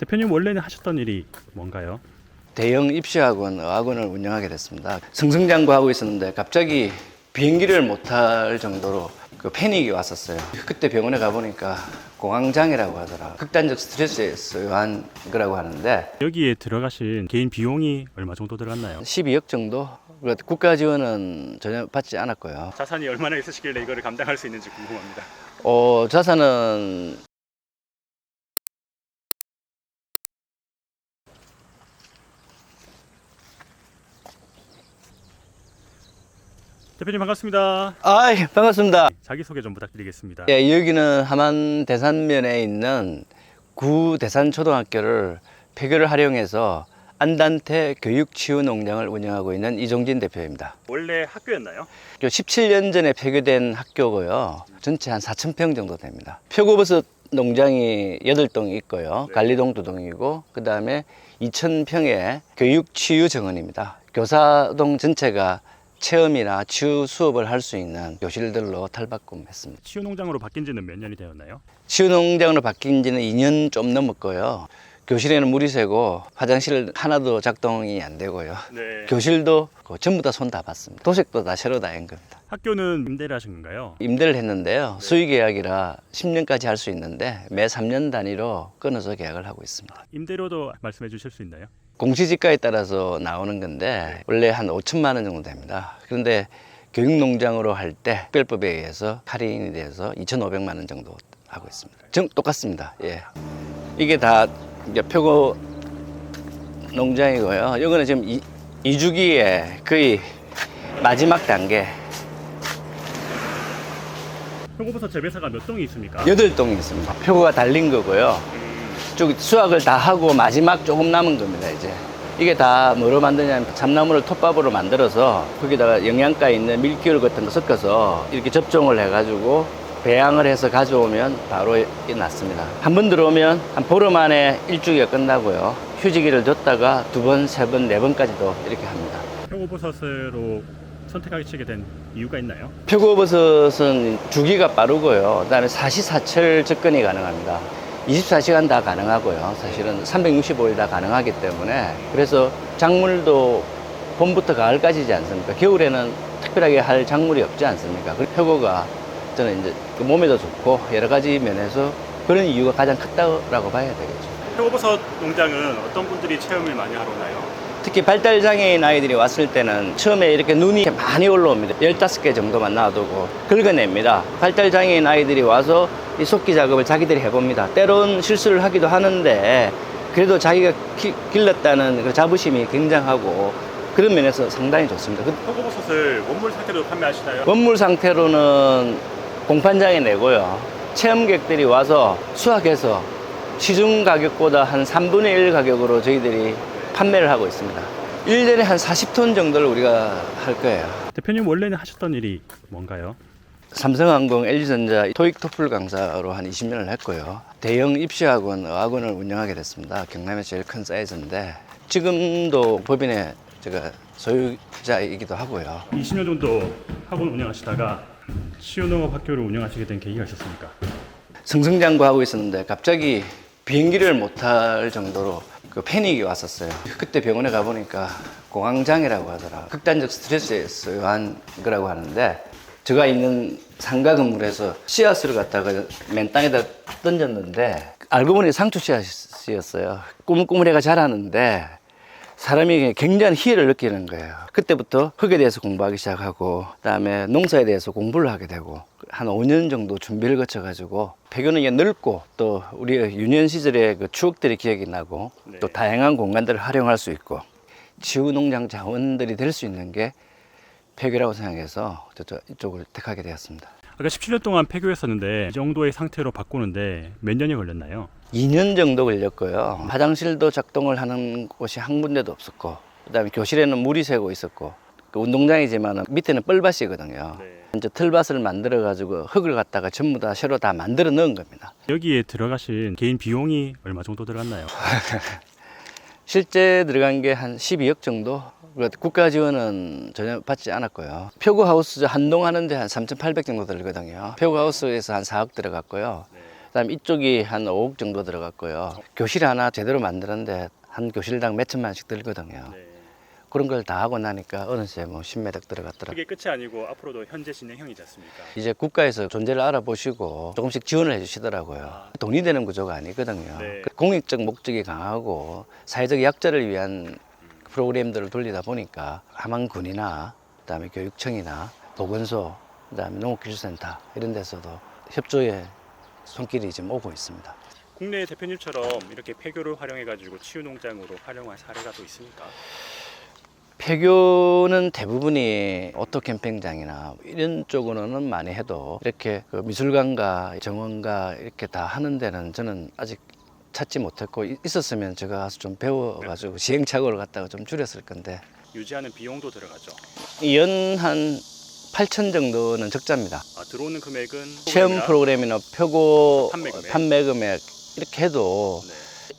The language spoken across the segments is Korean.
대표님 원래는 하셨던 일이 뭔가요? 대형 입시학원, 어학원을 운영하게 됐습니다. 승승장구하고 있었는데 갑자기 비행기를 못할 정도로 그 패닉이 왔었어요. 그때 병원에 가보니까 공황장애라고 하더라. 극단적 스트레스에 의한 거라고 하는데 여기에 들어가신 개인 비용이 얼마 정도 들어갔나요? 12억 정도? 국가 지원은 전혀 받지 않았고요. 자산이 얼마나 있으시길래 이거를 감당할 수 있는지 궁금합니다. 자산은 대표님 반갑습니다. 반갑습니다. 자기소개 좀 부탁드리겠습니다. 예, 여기는 함안 대산면에 있는 구 대산초등학교를 폐교를 활용해서 안단태 교육치유농장을 운영하고 있는 이종진 대표입니다. 원래 학교였나요? 17년 전에 폐교된 학교고요. 전체 한 4,000평 정도 됩니다. 표고버섯 농장이 8동 있고요. 네. 관리동 2동이고 그 다음에 2,000평의 교육치유 정원입니다. 교사동 전체가 체험이나 치유 수업을 할 수 있는 교실들로 탈바꿈했습니다. 치유농장으로 바뀐 지는 몇 년이 되었나요? 치유농장으로 바뀐 지는 2년 좀 넘었고요. 교실에는 물이 새고 화장실 하나도 작동이 안 되고요. 네. 교실도 전부 다 손 다 봤습니다. 도색도 다 새로 다 한 겁니다. 학교는 임대를 하신 건가요? 임대를 했는데요. 수의계약이라 10년까지 할 수 있는데 매 3년 단위로 끊어서 계약을 하고 있습니다. 임대료도 말씀해 주실 수 있나요? 공시지가에 따라서 나오는 건데 원래 한 5천만 원 정도 됩니다. 그런데 교육농장으로 할 때 특별법에 의해서 할인이 돼서 2,500만 원 정도 하고 있습니다. 똑같습니다. 예. 이게 다 이제 표고 농장이고요. 이거는 지금 2주기에 거의 마지막 단계. 표고버섯 재배사가 몇 동이 있습니까? 8동이 있습니다. 표고가 달린 거고요. 쭉 수확을 다 하고 마지막 조금 남은 겁니다, 이제. 이게 다 뭐로 만드냐면 참나무를 톱밥으로 만들어서 거기다가 영양가 있는 밀기울 같은 거 섞어서 이렇게 접종을 해가지고 배양을 해서 가져오면 바로 났습니다. 한 번 들어오면 한 보름 안에 일주기가 끝나고요. 휴지기를 줬다가 2번, 3번, 4번까지도 이렇게 합니다. 표고버섯으로 선택하시게 된 이유가 있나요? 표고버섯은 주기가 빠르고요. 그다음에 사시사철 접근이 가능합니다. 24시간 다 가능하고요. 사실은 365일 다 가능하기 때문에 그래서 작물도 봄부터 가을까지지 않습니까? 겨울에는 특별하게 할 작물이 없지 않습니까? 그 표고가 저는 이제 몸에도 좋고 여러 가지 면에서 그런 이유가 가장 컸다고 봐야 되겠죠. 표고버섯 농장은 어떤 분들이 체험을 많이 하러 오나요? 특히 발달장애인 아이들이 왔을 때는 처음에 이렇게 눈이 많이 올라옵니다. 15개 정도만 놔두고 긁어냅니다. 발달장애인 아이들이 와서 이 속기 작업을 자기들이 해봅니다. 때론 실수를 하기도 하는데 그래도 자기가 길렀다는 그 자부심이 굉장하고 그런 면에서 상당히 좋습니다. 표고버섯을 원물 상태로 판매하시나요? 원물 상태로는 공판장에 내고요. 체험객들이 와서 수확해서 시중 가격보다 한 3분의 1 가격으로 저희들이 판매를 하고 있습니다. 1년에 한 40톤 정도를 우리가 할 거예요. 대표님 원래는 하셨던 일이 뭔가요? 삼성항공, LG전자 토익 토플 강사로 한 20년을 했고요. 대형 입시학원, 어학원을 운영하게 됐습니다. 경남에 제일 큰 사이즈인데 지금도 법인의 제가 소유자이기도 하고요. 20년 정도 학원 운영하시다가 치유농업 학교를 운영하시게 된 계기가 있었습니까? 승승장구하고 있었는데 갑자기 비행기를 못할 정도로 그 패닉이 왔었어요. 그때 병원에 가보니까 공황장애라고 하더라. 극단적 스트레스에 의한 거라고 하는데 제가 있는 상가 건물에서 씨앗을 갖다가 맨 땅에다 던졌는데 알고 보니 상추 씨앗이었어요. 꾸물꾸물해가 자라는데 사람이 굉장한 희열을 느끼는 거예요. 그때부터 흙에 대해서 공부하기 시작하고 그다음에 농사에 대해서 공부를 하게 되고 한 5년 정도 준비를 거쳐가지고 폐교는 이게 넓고 또 우리 유년 시절의 그 추억들이 기억이 나고 네. 또 다양한 공간들을 활용할 수 있고 치유농장 자원들이 될 수 있는 게 폐교라고 생각해서 이쪽을 택하게 되었습니다. 아까 17년 동안 폐교했었는데 이 정도의 상태로 바꾸는데 몇 년이 걸렸나요? 2년 정도 걸렸고요. 화장실도 작동을 하는 곳이 한 군데도 없었고 그다음에 교실에는 물이 새고 있었고 그 운동장이지만 밑에는 뻘밭이거든요. 네. 이제 털밭을 만들어 가지고 흙을 갖다가 전부 다 새로 다 만들어 넣은 겁니다. 여기에 들어가신 개인 비용이 얼마 정도 들어갔나요? 실제 들어간 게 한 12억 정도. 국가 지원은 전혀 받지 않았고요. 표고하우스 한 동 하는데 한 3,800 정도 들거든요. 표고하우스에서 한 4억 들어갔고요. 그다음에 이쪽이 한 5억 정도 들어갔고요. 교실 하나 제대로 만드는데 한 교실당 몇 천만 원씩 들거든요. 네. 그런 걸 다 하고 나니까 어느새 뭐 10매덕 들어갔더라고요. 그게 끝이 아니고 앞으로도 현재 진행형이지 않습니까? 이제 국가에서 존재를 알아보시고 조금씩 지원을 해주시더라고요. 돈이 되는 구조가 아니거든요. 네. 공익적 목적이 강하고 사회적 약자를 위한 프로그램들을 돌리다 보니까 함안군이나 그다음에 교육청이나 보건소, 그다음에 농업기술센터 이런 데서도 협조의 손길이 지금 오고 있습니다. 국내 대표님처럼 이렇게 폐교를 활용해가지고 치유농장으로 활용한 사례가 또 있습니까? 폐교는 대부분이 오토 캠핑장이나 이런 쪽으로는 많이 해도 이렇게 그 미술관과 정원과 이렇게 다 하는 데는 저는 아직 찾지 못했고 있었으면 제가 가서 좀 배워가지고 시행착오를 갖다가 좀 줄였을 건데 유지하는 비용도 들어가죠. 연 한 8천 정도는 적자입니다. 들어오는 금액은 체험 프로그램이나 표고 판매 금액. 판매 금액 이렇게 해도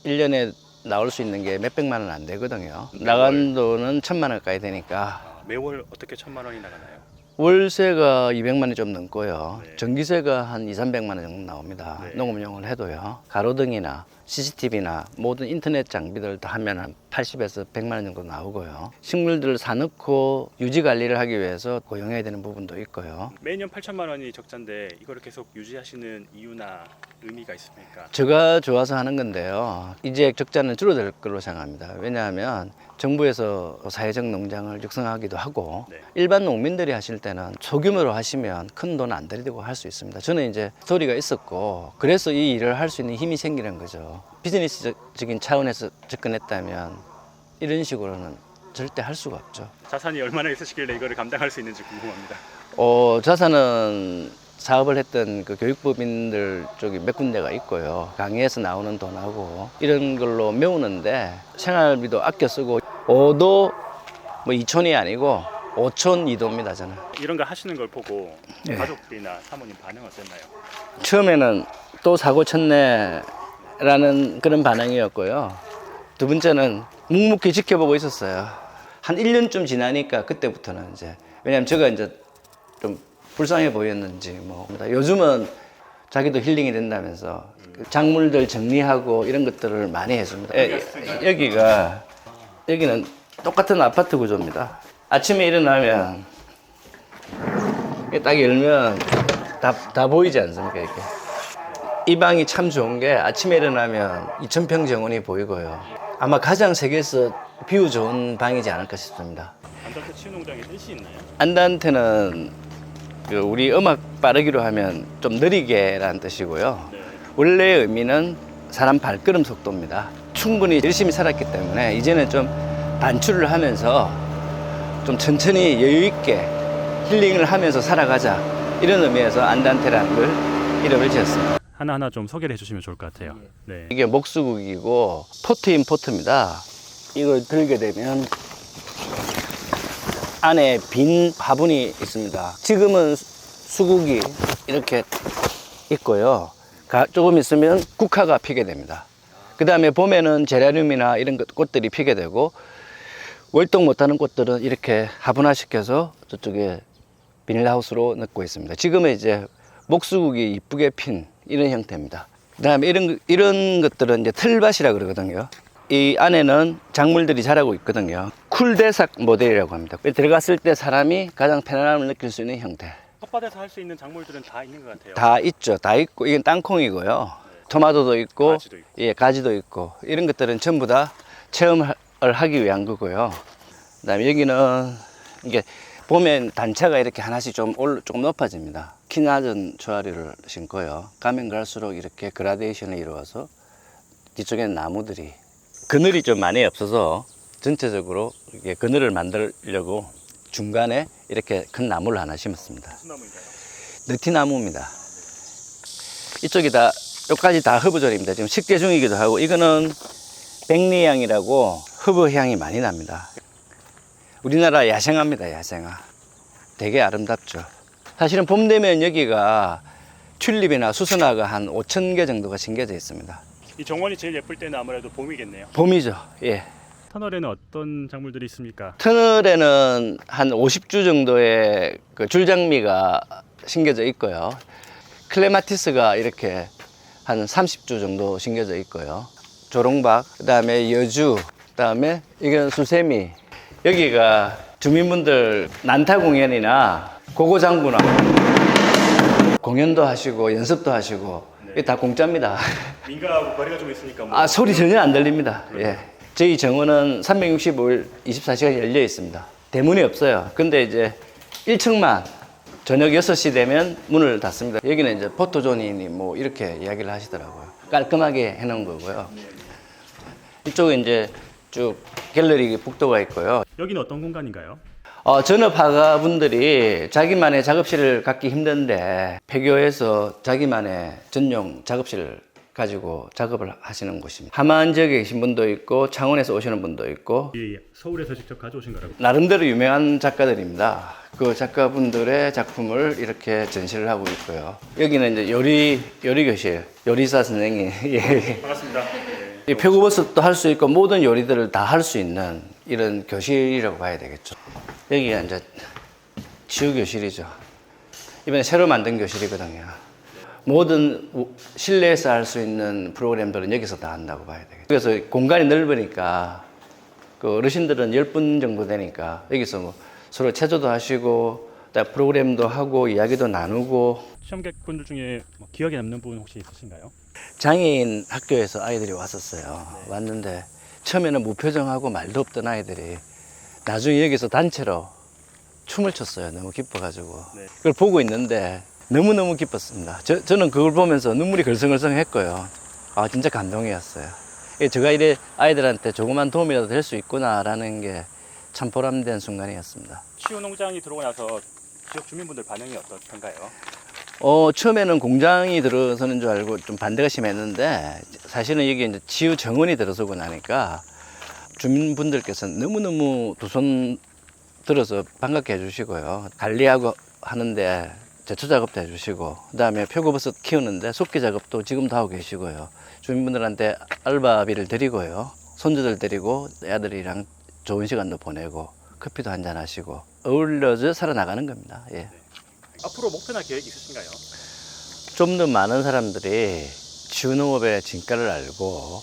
네. 1년에 나올 수 있는 게 몇백만 원 안 되거든요. 매월. 나간 돈은 1,000만 원까지 되니까 매월 어떻게 1,000만 원이 나가나요? 월세가 200만 원이 좀 넘고요. 네. 전기세가 한 2, 300만 원 정도 나옵니다. 네. 농업용을 해도요. 가로등이나 CCTV나 모든 인터넷 장비들 다 하면 한 80에서 100만 원 정도 나오고요. 식물들을 사놓고 유지 관리를 하기 위해서 고용해야 되는 부분도 있고요. 매년 8천만 원이 적자인데 이거를 계속 유지하시는 이유나 의미가 있습니까? 제가 좋아서 하는 건데요. 이제 적자는 줄어들 걸로 생각합니다. 왜냐하면 정부에서 사회적 농장을 육성하기도 하고 네. 일반 농민들이 하실 때는 소규모로 하시면 큰 돈 안 들이고 할 수 있습니다. 저는 이제 스토리가 있었고 그래서 이 일을 할 수 있는 힘이 생기는 거죠. 비즈니스적인 차원에서 접근했다면 이런 식으로는 절대 할 수가 없죠. 자산이 얼마나 있으시길래 이거를 감당할 수 있는지 궁금합니다. 자산은 사업을 했던 그 교육법인들 쪽이 몇 군데가 있고요. 강의에서 나오는 돈하고 이런 걸로 메우는데 생활비도 아껴 쓰고 5도 뭐 2촌이 아니고 5촌 2도입니다 저는. 이런 거 하시는 걸 보고 네. 가족들이나 사모님 반응 어땠나요? 처음에는 또 사고 쳤네라는 그런 반응이었고요. 두 번째는 묵묵히 지켜보고 있었어요. 한 1년쯤 지나니까 그때부터는 이제 왜냐면 제가 이제 좀 불쌍해 보였는지 뭐 요즘은 자기도 힐링이 된다면서 그 작물들 정리하고 이런 것들을 많이 해줍니다. 여기는 똑같은 아파트 구조입니다. 아침에 일어나면 딱 열면 다 보이지 않습니까 이렇게. 이 방이 참 좋은 게 아침에 일어나면 2,000평 정원이 보이고요. 아마 가장 세계에서 뷰 좋은 방이지 않을까 싶습니다. 안단테 치유농장에 뜻이 있나요? 안단테는 우리 음악 빠르기로 하면 좀 느리게라는 뜻이고요. 네. 원래의 의미는 사람 발걸음 속도입니다. 충분히 열심히 살았기 때문에 이제는 좀 단출을 하면서 좀 천천히 여유 있게 힐링을 하면서 살아가자 이런 의미에서 안단테라는 걸 이름을 지었습니다. 하나하나 좀 소개를 해주시면 좋을 것 같아요. 네. 이게 목수국이고 포트인 포트입니다. 이걸 들게 되면 안에 빈 화분이 있습니다. 지금은 수국이 이렇게 있고요. 조금 있으면 국화가 피게 됩니다. 그 다음에 봄에는 제라늄이나 이런 꽃들이 피게 되고 월동 못하는 꽃들은 이렇게 화분화시켜서 저쪽에 비닐하우스로 넣고 있습니다. 지금은 이제 목수국이 이쁘게 핀 이런 형태입니다. 그 다음에 이런 것들은 이제 틀밭이라 그러거든요. 이 안에는 작물들이 자라고 있거든요. 쿨대삭 모델이라고 합니다. 들어갔을 때 사람이 가장 편안함을 느낄 수 있는 형태. 텃밭에서 할 수 있는 작물들은 다 있는 것 같아요. 다 있죠. 다 있고, 이건 땅콩이고요. 토마토도 있고, 가지도 있고. 예, 가지도 있고, 이런 것들은 전부 다 체험을 하기 위한 거고요. 그 다음에 여기는, 이게, 봄엔 단차가 이렇게 하나씩 조금 높아집니다. 키 낮은 조아리를 신고요. 가면 갈수록 이렇게 그라데이션을 이루어서 뒤쪽에는 나무들이, 그늘이 좀 많이 없어서 전체적으로 이게 그늘을 만들려고 중간에 이렇게 큰 나무를 하나 심었습니다. 무슨 나무인가요? 느티나무입니다. 이쪽이 다, 여기까지 다 허브절입니다. 지금 식재 중이기도 하고, 이거는 백리향이라고 허브 향이 많이 납니다. 우리나라 야생화입니다, 야생화. 되게 아름답죠. 사실은 봄 되면 여기가 튤립이나 수선화가 한 5,000개 정도가 심겨져 있습니다. 이 정원이 제일 예쁠 때는 아무래도 봄이겠네요. 봄이죠, 예. 터널에는 어떤 작물들이 있습니까? 터널에는 한 50주 정도의 그 줄장미가 심겨져 있고요. 클레마티스가 이렇게 한 30주 정도 심겨져 있고요. 조롱박, 그다음에 여주, 그다음에 이건 수세미. 여기가 주민분들 난타 공연이나 고고장구나 공연도 하시고 연습도 하시고 이게 다 공짜입니다. 민가하고 거리가 좀 있으니까 뭐. 아, 소리 전혀 안 들립니다. 예. 저희 정원은 365일 24시간 열려 있습니다. 대문이 없어요. 근데 이제 1층만 저녁 6시 되면 문을 닫습니다. 여기는 이제 포토존이니 뭐 이렇게 이야기를 하시더라고요. 깔끔하게 해놓은 거고요. 이쪽에 이제 쭉 갤러리 복도가 있고요. 여기는 어떤 공간인가요? 전업 화가분들이 자기만의 작업실을 갖기 힘든데 폐교해서 자기만의 전용 작업실을 가지고 작업을 하시는 곳입니다. 함안 지역에 계신 분도 있고 창원에서 오시는 분도 있고 이 서울에서 직접 가져오신 거라고. 나름대로 유명한 작가들입니다. 그 작가분들의 작품을 이렇게 전시를 하고 있고요. 여기는 이제 요리 교실, 요리사 선생님. 예. 반갑습니다. 이 표고버섯도 할 수 있고 모든 요리들을 다 할 수 있는 이런 교실이라고 봐야 되겠죠. 여기가 이제 치유 교실이죠. 이번에 새로 만든 교실이거든요. 모든 실내에서 할 수 있는 프로그램들은 여기서 다 한다고 봐야 되겠죠. 그래서 공간이 넓으니까 그 어르신들은 10분 정도 되니까 여기서 뭐 서로 체조도 하시고 프로그램도 하고 이야기도 나누고. 시험객분들 중에 뭐 기억에 남는 분 혹시 있으신가요? 장애인 학교에서 아이들이 왔었어요. 왔는데 처음에는 무표정하고 말도 없던 아이들이 나중에 여기서 단체로 춤을 췄어요. 너무 기뻐가지고. 네. 그걸 보고 있는데 너무너무 기뻤습니다. 저는 그걸 보면서 눈물이 걸성걸성 했고요. 아, 진짜 감동이었어요. 제가 이래 아이들한테 조그만 도움이라도 될 수 있구나라는 게 참 보람된 순간이었습니다. 치유농장이 들어오고 나서 지역 주민분들 반응이 어떻던가요? 처음에는 공장이 들어서는 줄 알고 좀 반대가 심했는데 사실은 여기 이제 치유 정원이 들어서고 나니까 주민분들께서 너무너무 두 손 들어서 반갑게 해주시고요. 관리하고 하는데 제초 작업도 해주시고, 그 다음에 표고버섯 키우는데 속기 작업도 지금도 하고 계시고요. 주민분들한테 알바비를 드리고요. 손주들 데리고 애들이랑 좋은 시간도 보내고 커피도 한잔 하시고 어울려져 살아나가는 겁니다. 예. 앞으로 목표나 계획 있으신가요? 좀 더 많은 사람들이 치유농업의 진가를 알고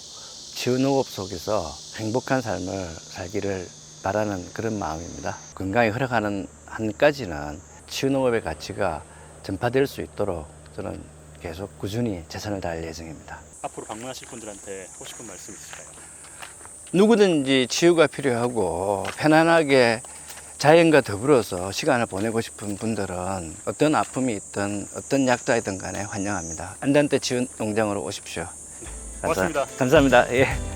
치유농업 속에서 행복한 삶을 살기를 바라는 그런 마음입니다. 건강이 허락하는 한까지는 치유농업의 가치가 전파될 수 있도록 저는 계속 꾸준히 최선을 다할 예정입니다. 앞으로 방문하실 분들한테 하고 싶은 말씀 있으실까요? 누구든지 치유가 필요하고 편안하게 자연과 더불어서 시간을 보내고 싶은 분들은 어떤 아픔이 있든 어떤 약자이든 간에 환영합니다. 안단대 치유농장으로 오십시오. 고맙습니다. 감사합니다. 예.